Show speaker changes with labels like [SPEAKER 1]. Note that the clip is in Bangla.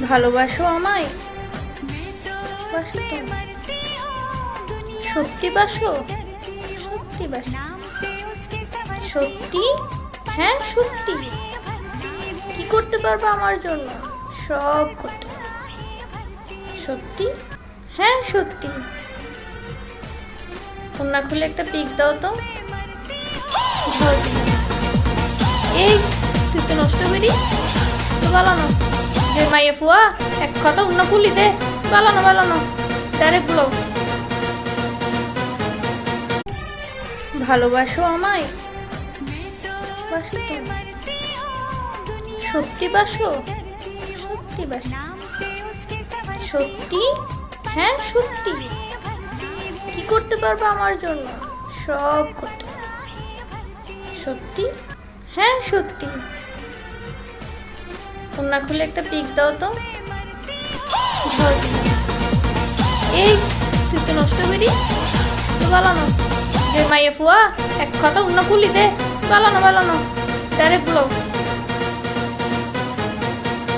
[SPEAKER 1] ভালোবাসো আমায়? বাসো তো? সত্যি বাসো? সত্যি বাসো? সত্যি? হ্যাঁ সত্যি। কি করতে পারবো আমার জন্য? সব করতে পারবো। সত্যি? হ্যাঁ সত্যি। কন্যা খুলে একটা পিক দাও তো। ঝড় দিলাম। এই তুই তো নষ্ট করি তো বালানো যে মাইয়ে ফুয়া এক কথা অন্য খুলি দে বালানো বালানো ডাইরেক্ট ব্লগ। ভালোবাসো আমায়? বাসো তো? সত্যি বাসো? সত্যি বাসো? সত্যি? হ্যাঁ সত্যি। কি করতে পারবো আমার জন্য? সব করতে পারবো। সত্যি? হ্যাঁ সত্যি। কন্যা খুলে একটা পিক দাও তো। ঝড় দিলাম। এই তুই তো নষ্ট করি তো বালানো যে মাইয়ে ফুয়া এক কথা অন্য খুলি দে বালানো বালানো ডাইরেক্ট ব্লগ।